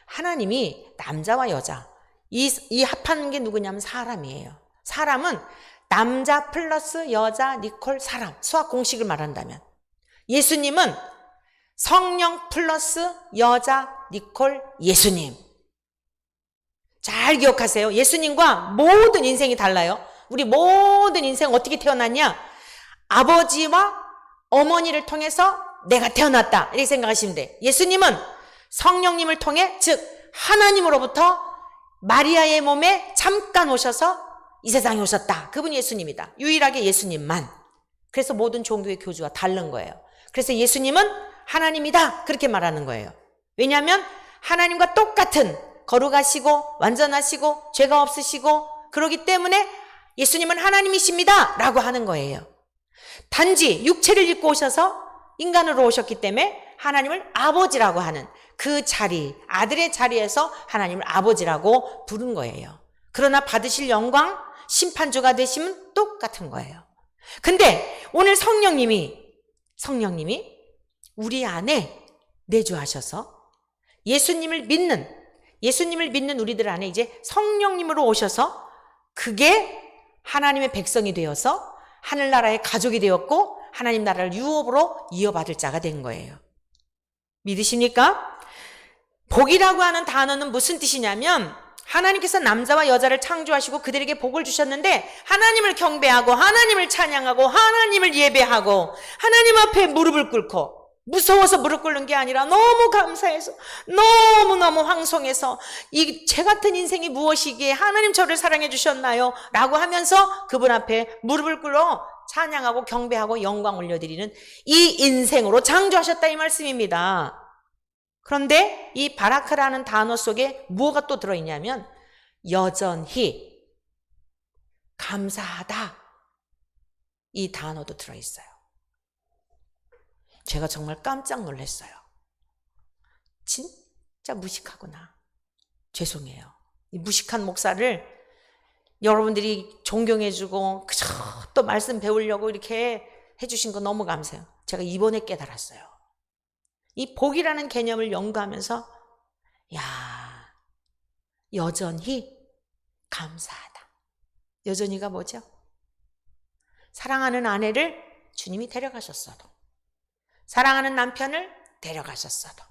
하나님이 남자와 여자 이 합하는 게 누구냐면 사람이에요. 사람은 남자 플러스 여자 니콜 사람, 수학 공식을 말한다면 예수님은 성령 플러스 여자 니콜 예수님. 잘 기억하세요. 예수님과 모든 인생이 달라요. 우리 모든 인생 어떻게 태어났냐? 아버지와 어머니를 통해서 내가 태어났다 이렇게 생각하시면 돼. 예수님은 성령님을 통해, 즉 하나님으로부터 마리아의 몸에 잠깐 오셔서 이 세상에 오셨다. 그분이 예수님이다. 유일하게 예수님만. 그래서 모든 종교의 교주와 다른 거예요. 그래서 예수님은 하나님이다 그렇게 말하는 거예요. 왜냐하면 하나님과 똑같은 거룩하시고 완전하시고 죄가 없으시고 그러기 때문에 예수님은 하나님이십니다 라고 하는 거예요. 단지 육체를 입고 오셔서 인간으로 오셨기 때문에 하나님을 아버지라고 하는 그 자리, 아들의 자리에서 하나님을 아버지라고 부른 거예요. 그러나 받으실 영광, 심판주가 되시면 똑같은 거예요. 근데 오늘 성령님이 우리 안에 내주하셔서 예수님을 믿는 우리들 안에 이제 성령님으로 오셔서 그게 하나님의 백성이 되어서 하늘나라의 가족이 되었고 하나님 나라를 유업으로 이어받을 자가 된 거예요. 믿으십니까? 복이라고 하는 단어는 무슨 뜻이냐면 하나님께서 남자와 여자를 창조하시고 그들에게 복을 주셨는데 하나님을 경배하고 하나님을 찬양하고 하나님을 예배하고 하나님 앞에 무릎을 꿇고 무서워서 무릎 꿇는 게 아니라 너무 감사해서 너무너무 황송해서 이 죄 같은 인생이 무엇이기에 하나님 저를 사랑해 주셨나요? 라고 하면서 그분 앞에 무릎을 꿇어 찬양하고 경배하고 영광 올려드리는 이 인생으로 창조하셨다 이 말씀입니다. 그런데 이 바라크라는 단어 속에 뭐가 또 들어있냐면 여전히 감사하다 이 단어도 들어있어요. 제가 정말 깜짝 놀랐어요. 진짜 무식하구나. 죄송해요. 이 무식한 목사를 여러분들이 존경해주고 그저 또 말씀 배우려고 이렇게 해주신 거 너무 감사해요. 제가 이번에 깨달았어요. 이 복이라는 개념을 연구하면서 야, 여전히 감사하다. 여전히가 뭐죠? 사랑하는 아내를 주님이 데려가셨어도, 사랑하는 남편을 데려가셨어도,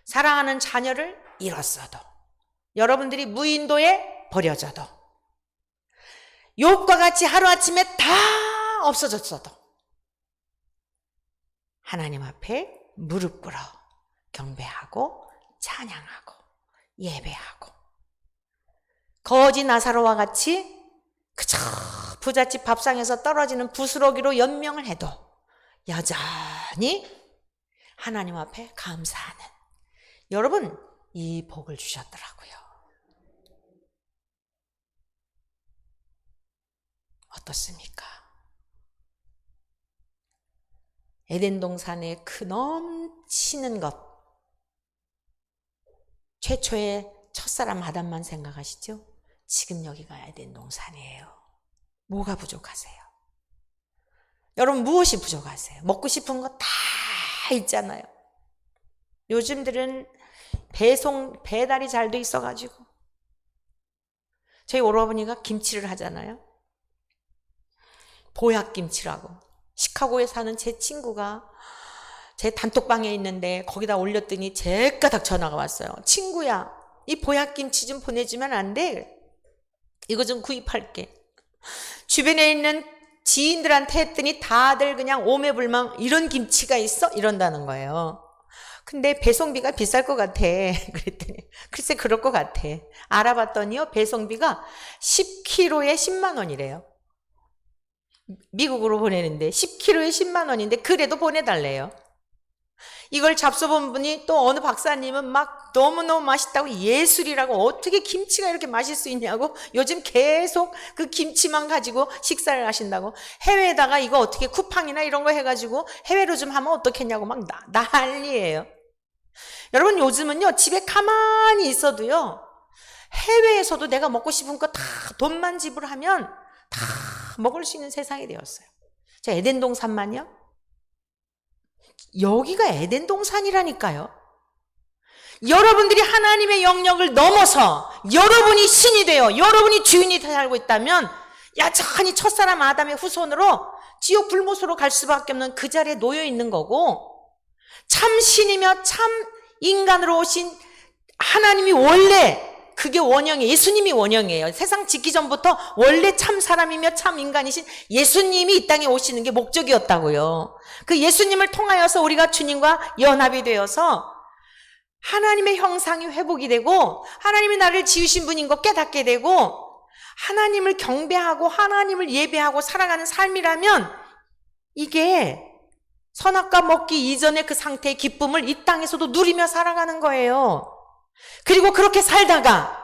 사랑하는 자녀를 잃었어도, 여러분들이 무인도에 버려져도, 욥과 같이 하루아침에 다 없어졌어도 하나님 앞에 무릎 꿇어 경배하고 찬양하고 예배하고 거지 나사로와 같이 그저 부잣집 밥상에서 떨어지는 부스러기로 연명을 해도 여전히 하나님 앞에 감사하는 여러분 이 복을 주셨더라고요. 어떻습니까? 에덴 동산의 그 넘치는 것, 최초의 첫사람 아담만 생각하시죠? 지금 여기가 에덴 동산이에요. 뭐가 부족하세요? 여러분 무엇이 부족하세요? 먹고 싶은 거 다 있잖아요. 요즘들은 배달이 잘 돼 있어가지고 저희 오라버니가 김치를 하잖아요. 보약김치라고. 시카고에 사는 제 친구가 제 단톡방에 있는데 거기다 올렸더니 제가닥 전화가 왔어요. 친구야, 이 보약김치 좀 보내주면 안 돼? 이거 좀 구입할게. 주변에 있는 지인들한테 했더니 다들 그냥 오매불망 이런 김치가 있어? 이런다는 거예요. 근데 배송비가 비쌀 것 같아. 그랬더니 글쎄 그럴 것 같아. 알아봤더니요 배송비가 10kg에 10만 원이래요. 미국으로 보내는데 10kg에 10만 원인데 그래도 보내달래요. 이걸 잡숴본 분이 또 어느 박사님은 막 너무너무 맛있다고 예술이라고 어떻게 김치가 이렇게 맛있을 수 있냐고 요즘 계속 그 김치만 가지고 식사를 하신다고 해외에다가 이거 어떻게 쿠팡이나 이런 거 해가지고 해외로 좀 하면 어떻겠냐고 막 난리예요. 여러분 요즘은요 집에 가만히 있어도요 해외에서도 내가 먹고 싶은 거 다 돈만 지불하면 다 먹을 수 있는 세상이 되었어요. 자, 에덴 동산만요? 여기가 에덴 동산이라니까요. 여러분들이 하나님의 영역을 넘어서 여러분이 신이 되어 여러분이 주인이 살고 있다면 여전히 첫사람 아담의 후손으로 지옥 불못으로 갈 수밖에 없는 그 자리에 놓여 있는 거고, 참 신이며 참 인간으로 오신 하나님이 원래 그게 원형이에요. 예수님이 원형이에요. 세상 짓기 전부터 원래 참 사람이며 참 인간이신 예수님이 이 땅에 오시는 게 목적이었다고요. 그 예수님을 통하여서 우리가 주님과 연합이 되어서 하나님의 형상이 회복이 되고, 하나님이 나를 지으신 분인 거 깨닫게 되고, 하나님을 경배하고 하나님을 예배하고 살아가는 삶이라면, 이게 선악과 먹기 이전의 그 상태의 기쁨을 이 땅에서도 누리며 살아가는 거예요. 그리고 그렇게 살다가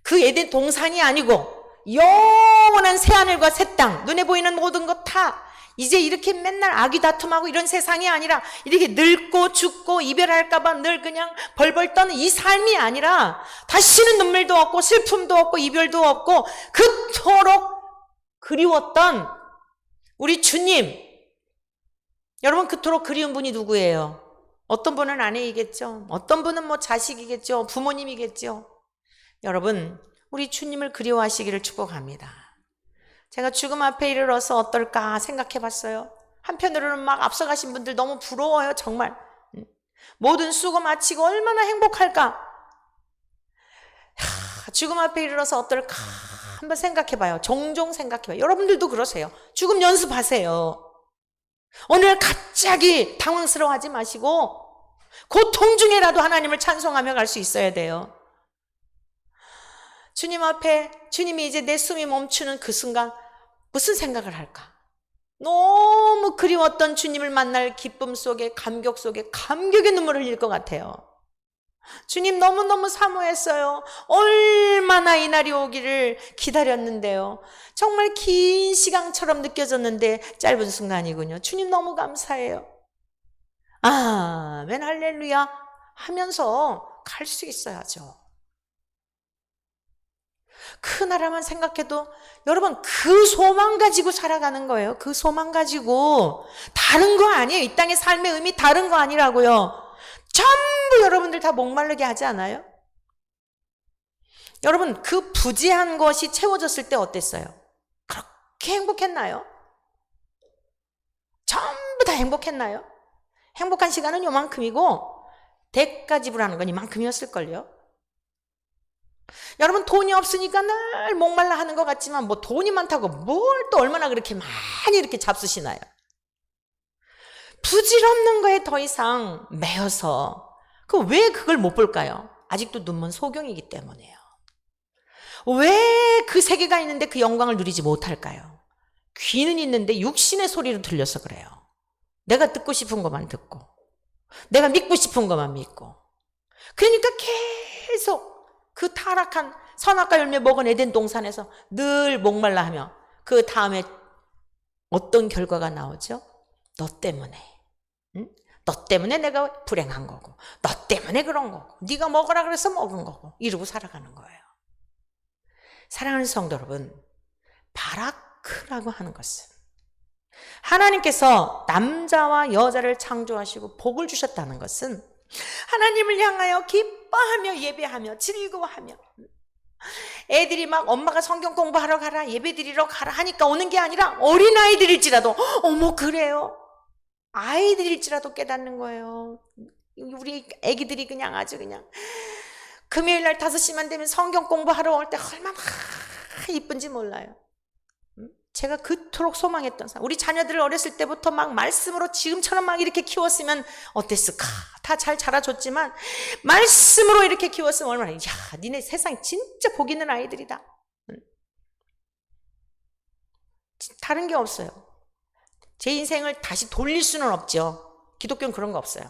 그 에덴 동산이 아니고 영원한 새하늘과 새 땅, 눈에 보이는 모든 것 다 이제 이렇게 맨날 악이 다툼하고 이런 세상이 아니라, 이렇게 늙고 죽고 이별할까봐 늘 그냥 벌벌 떠는 이 삶이 아니라, 다시는 눈물도 없고 슬픔도 없고 이별도 없고 그토록 그리웠던 우리 주님. 여러분, 그토록 그리운 분이 누구예요? 어떤 분은 아내이겠죠. 어떤 분은 뭐 자식이겠죠. 부모님이겠죠. 여러분, 우리 주님을 그리워하시기를 축복합니다. 제가 죽음 앞에 이르러서 어떨까 생각해 봤어요. 한편으로는 막 앞서가신 분들 너무 부러워요. 정말 모든 수고 마치고 얼마나 행복할까. 죽음 앞에 이르러서 어떨까 한번 생각해 봐요. 종종 생각해 봐요. 여러분들도 그러세요. 죽음 연습하세요. 오늘 갑자기 당황스러워하지 마시고 고통 중에라도 하나님을 찬송하며 갈 수 있어야 돼요. 주님 앞에, 주님이 이제 내 숨이 멈추는 그 순간 무슨 생각을 할까? 너무 그리웠던 주님을 만날 기쁨 속에, 감격 속에 감격의 눈물을 흘릴 것 같아요. 주님 너무너무 사모했어요. 얼마나 이 날이 오기를 기다렸는데요. 정말 긴 시간처럼 느껴졌는데 짧은 순간이군요. 주님 너무 감사해요. 아멘 할렐루야 하면서 갈 수 있어야죠. 그 나라만 생각해도 여러분, 그 소망 가지고 살아가는 거예요. 그 소망 가지고. 다른 거 아니에요. 이 땅의 삶의 의미 다른 거 아니라고요. 전부 여러분들 다 목마르게 하지 않아요? 여러분, 그 부재한 것이 채워졌을 때 어땠어요? 그렇게 행복했나요? 전부 다 행복했나요? 행복한 시간은 요만큼이고 대가 지불하는 건 이만큼이었을걸요. 여러분, 돈이 없으니까 늘 목말라 하는 것 같지만 뭐 돈이 많다고 뭘 또 얼마나 그렇게 많이 이렇게 잡수시나요? 부질없는 거에 더 이상 매여서 왜 그걸 못 볼까요? 아직도 눈먼 소경이기 때문에요. 왜 그 세계가 있는데 그 영광을 누리지 못할까요? 귀는 있는데 육신의 소리로 들려서 그래요. 내가 듣고 싶은 것만 듣고, 내가 믿고 싶은 것만 믿고. 그러니까 계속 그 타락한 선악과 열매 먹은 에덴 동산에서 늘 목말라 하며, 그 다음에 어떤 결과가 나오죠? 너 때문에. 응? 너 때문에 내가 불행한 거고, 너 때문에 그런 거고, 네가 먹으라 그래서 먹은 거고, 이러고 살아가는 거예요. 사랑하는 성도 여러분, 바라크라고 하는 것은 하나님께서 남자와 여자를 창조하시고 복을 주셨다는 것은 하나님을 향하여 기뻐하며 예배하며 즐거워하며, 애들이 막 엄마가 성경 공부하러 가라, 예배 드리러 가라 하니까 오는 게 아니라 어린아이들일지라도 어머 그래요, 아이들일지라도 깨닫는 거예요. 우리 애기들이 그냥 아주 그냥 금요일 날 5시만 되면 성경 공부하러 올 때 얼마나 이쁜지 몰라요. 제가 그토록 소망했던 사람, 우리 자녀들을 어렸을 때부터 막 말씀으로 지금처럼 막 이렇게 키웠으면 어땠을까? 다 잘 자라줬지만 말씀으로 이렇게 키웠으면 얼마나, 야, 니네 세상 진짜 복 있는 아이들이다. 다른 게 없어요. 제 인생을 다시 돌릴 수는 없죠. 기독교는 그런 거 없어요.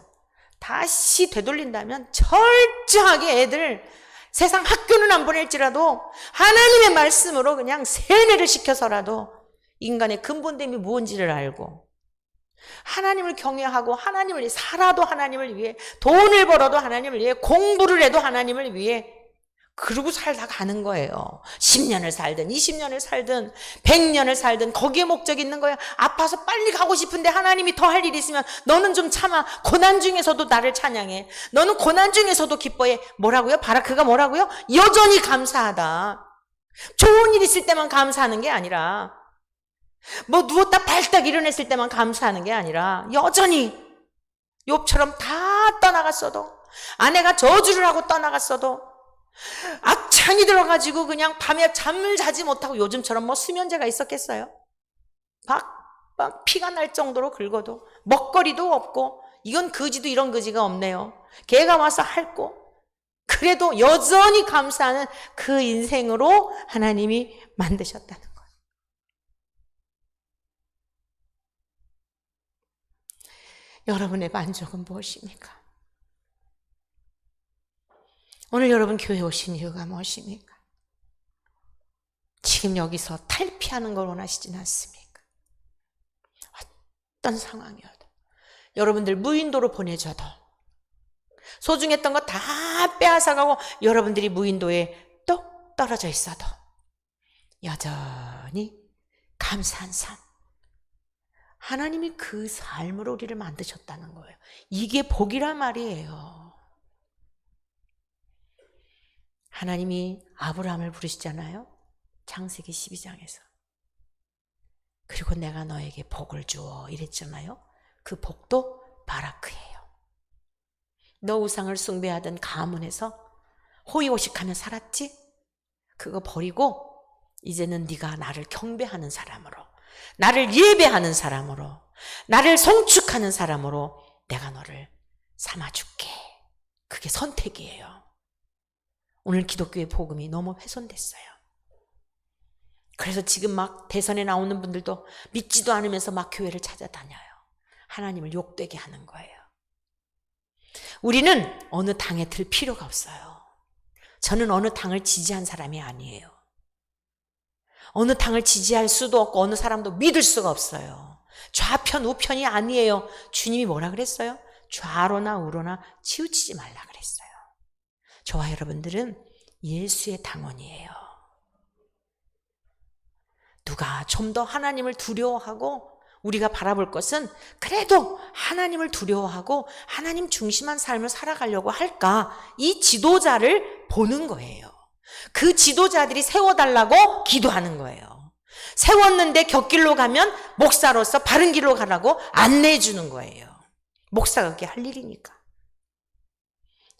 다시 되돌린다면 철저하게 애들 세상 학교는 안 보낼지라도 하나님의 말씀으로 그냥 세뇌를 시켜서라도 인간의 근본됨이 무엇인지를 알고 하나님을 경외하고 하나님을 위해 살아도 하나님을 위해, 돈을 벌어도 하나님을 위해, 공부를 해도 하나님을 위해, 그러고 살다 가는 거예요. 10년을 살든 20년을 살든 100년을 살든 거기에 목적이 있는 거예요. 아파서 빨리 가고 싶은데 하나님이 더 할 일이 있으면 너는 좀 참아. 고난 중에서도 나를 찬양해. 너는 고난 중에서도 기뻐해. 뭐라고요? 바라크가 뭐라고요? 여전히 감사하다. 좋은 일 있을 때만 감사하는 게 아니라, 뭐 누웠다 발딱 일어났을 때만 감사하는 게 아니라, 여전히 욥처럼 다 떠나갔어도, 아내가 저주를 하고 떠나갔어도, 악창이 들어가지고 그냥 밤에 잠을 자지 못하고, 요즘처럼 뭐 수면제가 있었겠어요? 막 피가 날 정도로 긁어도 먹거리도 없고, 이건 거지도 이런 거지가 없네요. 개가 와서 핥고, 그래도 여전히 감사하는 그 인생으로 하나님이 만드셨다는 거예요. 여러분의 만족은 무엇입니까? 오늘 여러분 교회 오신 이유가 무엇입니까? 지금 여기서 탈피하는 걸 원하시진 않습니까? 어떤 상황이어도 여러분들 무인도로 보내줘도, 소중했던 거 다 빼앗아가고 여러분들이 무인도에 뚝 떨어져 있어도 여전히 감사한 삶, 하나님이 그 삶으로 우리를 만드셨다는 거예요. 이게 복이란 말이에요. 하나님이 아브라함을 부르시잖아요. 창세기 12장에서. 그리고 내가 너에게 복을 주어 이랬잖아요. 그 복도 바라크예요. 너 우상을 숭배하던 가문에서 호의호식하며 살았지? 그거 버리고 이제는 네가 나를 경배하는 사람으로, 나를 예배하는 사람으로, 나를 송축하는 사람으로 내가 너를 삼아줄게. 그게 선택이에요. 오늘 기독교의 복음이 너무 훼손됐어요. 그래서 지금 막 대선에 나오는 분들도 믿지도 않으면서 막 교회를 찾아다녀요. 하나님을 욕되게 하는 거예요. 우리는 어느 당에 들 필요가 없어요. 저는 어느 당을 지지한 사람이 아니에요. 어느 당을 지지할 수도 없고 어느 사람도 믿을 수가 없어요. 좌편 우편이 아니에요. 주님이 뭐라 그랬어요? 좌로나 우로나 치우치지 말라 그랬어요. 저와 여러분들은 예수의 당원이에요. 누가 좀 더 하나님을 두려워하고, 우리가 바라볼 것은 그래도 하나님을 두려워하고 하나님 중심한 삶을 살아가려고 할까? 이 지도자를 보는 거예요. 그 지도자들이 세워달라고 기도하는 거예요. 세웠는데 곁길로 가면 목사로서 바른 길로 가라고 안내해 주는 거예요. 목사가 그게 할 일이니까.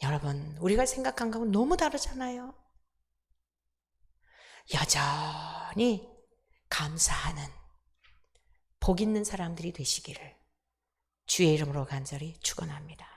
여러분, 우리가 생각한 거하고 너무 다르잖아요. 여전히 감사하는 복 있는 사람들이 되시기를 주의 이름으로 간절히 축원합니다.